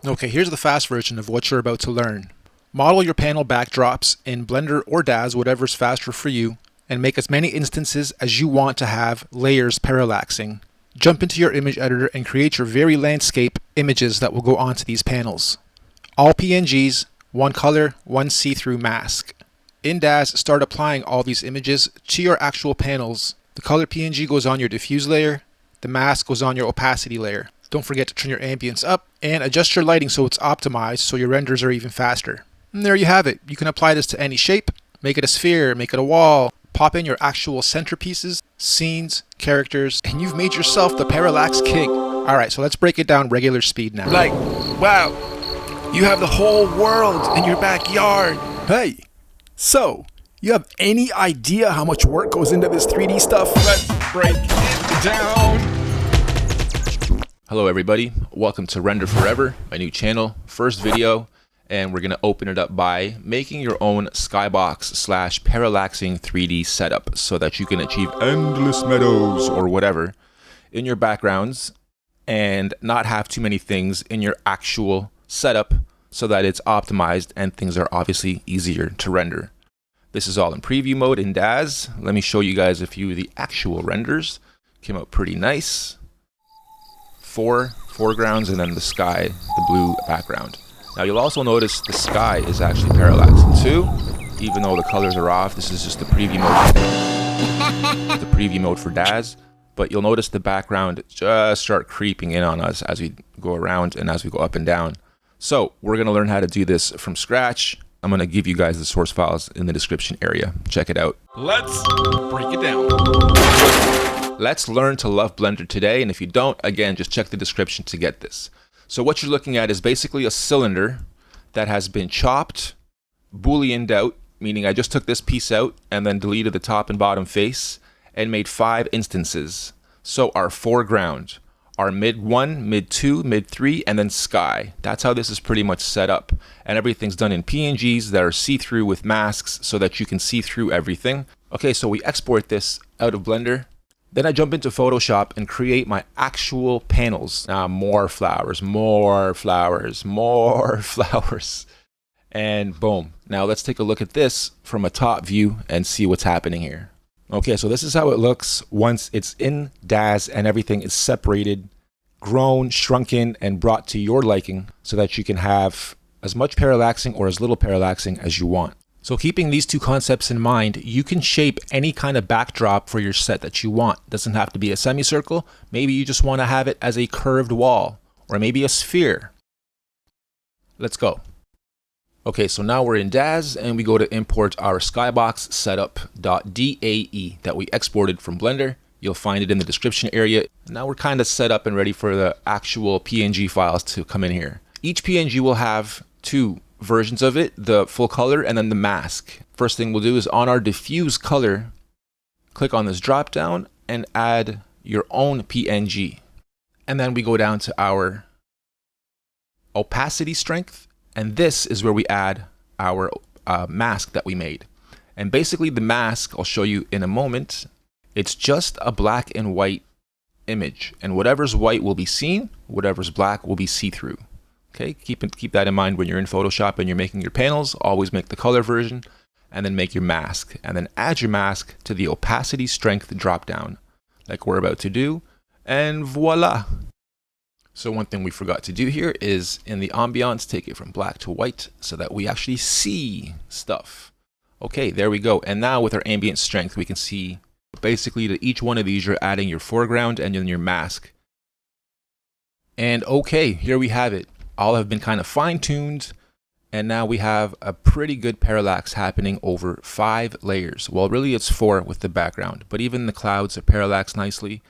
Okay, here's the fast version of what you're about to learn. Model your panel backdrops in Blender or Daz, whatever's faster for you, and make as many instances as you want to have layers parallaxing. Jump into your image editor and create your very landscape images that will go onto these panels. All PNGs, one color, one see-through mask. In Daz, start applying all these images to your actual panels. The color PNG goes on your diffuse layer, the mask goes on your opacity layer. Don't forget to turn your ambience up and adjust your lighting so it's optimized so your renders are even faster. And there you have it. You can apply this to any shape, make it a sphere, make it a wall, pop in your actual centerpieces, scenes, characters, and you've made yourself the parallax king. Alright, so let's break it down regular speed now. Like, wow, you have the whole world in your backyard. Hey, so, you have any idea how much work goes into this 3D stuff? Let's break it down. Hello everybody, welcome to RenderForever, my new channel, first video, and we're going to open it up by making your own SkyBox / Parallaxing 3D setup so that you can achieve endless meadows or whatever in your backgrounds and not have too many things in your actual setup so that it's optimized and things are obviously easier to render. This is all in preview mode in Daz. Let me show you guys a few of the actual renders. Came out pretty nice. 4 foregrounds and then the sky, the blue background. Now you'll also notice the sky is actually parallaxing too, even though the colors are off. This is just the preview mode. The preview mode for Daz, but you'll notice the background just start creeping in on us as we go around and as we go up and down. So we're going to learn how to do this from scratch. I'm going to give you guys the source files in the description area. Check it out. Let's break it down. Let's learn to love Blender today, and if you don't, again, just check the description to get this. So what you're looking at is basically a cylinder that has been chopped, booleaned out, meaning I just took this piece out and then deleted the top and bottom face and made 5 instances. So our foreground, our mid 1, mid 2, mid 3, and then sky. That's how this is pretty much set up. And everything's done in PNGs that are see-through with masks so that you can see through everything. Okay, so we export this out of Blender. Then I jump into Photoshop and create my actual panels. Now more flowers, more flowers, more flowers. And boom. Now let's take a look at this from a top view and see what's happening here. Okay, so this is how it looks once it's in Daz and everything is separated, grown, shrunken, and brought to your liking so that you can have as much parallaxing or as little parallaxing as you want. So keeping these two concepts in mind, you can shape any kind of backdrop for your set that you want. It doesn't have to be a semicircle. Maybe you just want to have it as a curved wall, or maybe a sphere. Let's go. Okay, so now we're in Daz and we go to import our SkyBox setup.dae that we exported from Blender. You'll find it in the description area. Now we're kind of set up and ready for the actual PNG files to come in here. Each PNG will have 2 versions of it, the full color and then the mask. First thing we'll do is on our diffuse color, click on this drop down and add your own PNG. And then we go down to our opacity strength, and this is where we add our mask that we made. And basically the mask, I'll show you in a moment, it's just a black and white image, and whatever's white will be seen, whatever's black will be see-through. Okay, keep that in mind when you're in Photoshop and you're making your panels. Always make the color version and then make your mask and then add your mask to the opacity strength drop down like we're about to do, and voila. So one thing we forgot to do here is in the ambiance, take it from black to white so that we actually see stuff. Okay, there we go. And now with our ambient strength, we can see basically to each one of these, you're adding your foreground and then your mask. And okay, here we have it. All have been kind of fine-tuned, and now we have a pretty good parallax happening over 5 layers. Well, really it's 4 with the background, but even the clouds are parallaxed nicely.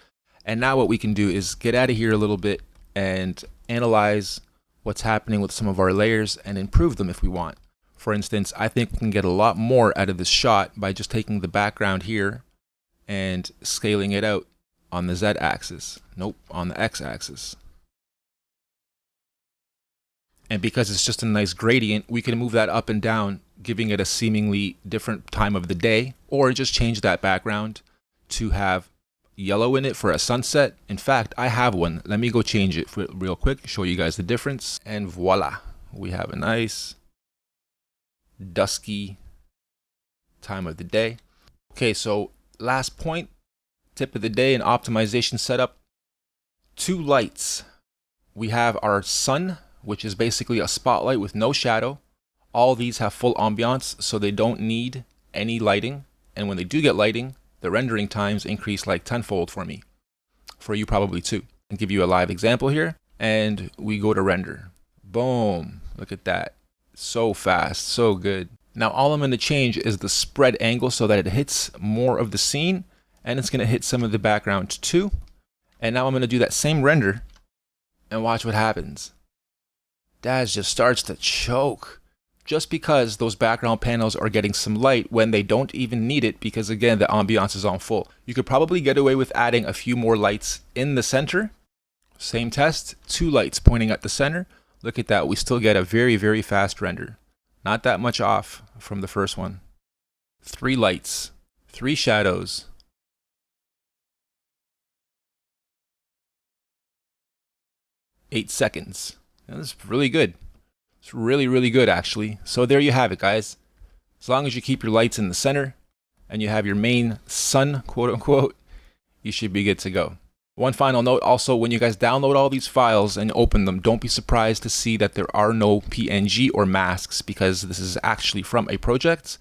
And now what we can do is get out of here a little bit and analyze what's happening with some of our layers and improve them if we want. For instance, I think we can get a lot more out of this shot by just taking the background here and scaling it out on the Z-axis. Nope, on the X-axis. And because it's just a nice gradient, we can move that up and down giving it a seemingly different time of the day, or just change that background to have yellow in it for a sunset. In fact, I have one. Let me go change it real quick, show you guys the difference. And voila, we have a nice dusky time of the day. Okay, so last point, tip of the day in optimization setup. 2 lights. We have our sun, which is basically a spotlight with no shadow. All these have full ambiance, so they don't need any lighting. And when they do get lighting, the rendering times increase like tenfold for me. For you probably too. I'll give you a live example here. And we go to render. Boom. Look at that. So fast. So good. Now all I'm going to change is the spread angle so that it hits more of the scene. And it's going to hit some of the background too. And now I'm going to do that same render. And watch what happens. Daz just starts to choke. Just because those background panels are getting some light when they don't even need it, because again, the ambiance is on full. You could probably get away with adding a few more lights in the center. Same test, 2 lights pointing at the center. Look at that, we still get a very, very fast render. Not that much off from the first one. 3 lights, 3 shadows. Eight seconds. That's really good. It's really, really good actually. So there you have it, guys. As long as you keep your lights in the center and you have your main sun, quote unquote, you should be good to go. One final note also, when you guys download all these files and open them, don't be surprised to see that there are no PNG or masks, because this is actually from a project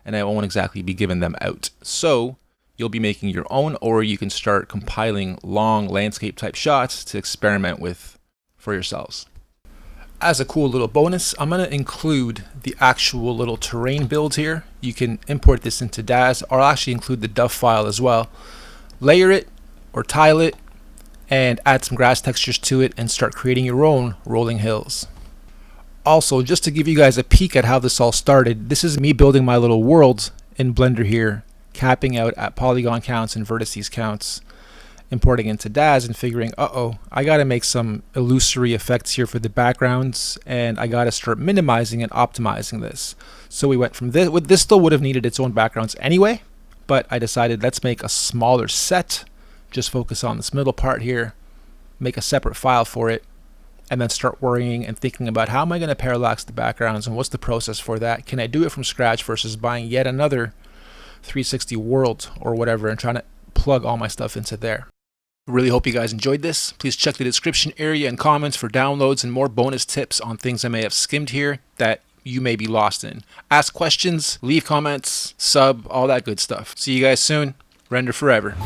and I won't exactly be giving them out. So you'll be making your own, or you can start compiling long landscape type shots to experiment with for yourselves. As a cool little bonus, I'm going to include the actual little terrain build here. You can import this into Daz, or I'll actually include the DUF file as well. Layer it or tile it and add some grass textures to it and start creating your own rolling hills. Also, just to give you guys a peek at how this all started, this is me building my little world in Blender here, capping out at polygon counts and vertices counts, importing into Daz and figuring, I gotta make some illusory effects here for the backgrounds, and I gotta start minimizing and optimizing this. So we went from this. This still would have needed its own backgrounds anyway, but I decided let's make a smaller set, just focus on this middle part here, make a separate file for it, and then start worrying and thinking about how am I going to parallax the backgrounds and what's the process for that. Can I do it from scratch versus buying yet another 360 world or whatever and trying to plug all my stuff into there. Really hope you guys enjoyed this. Please check the description area and comments for downloads and more bonus tips on things I may have skimmed here that you may be lost in. Ask questions, leave comments, sub, all that good stuff. See you guys soon. Render forever.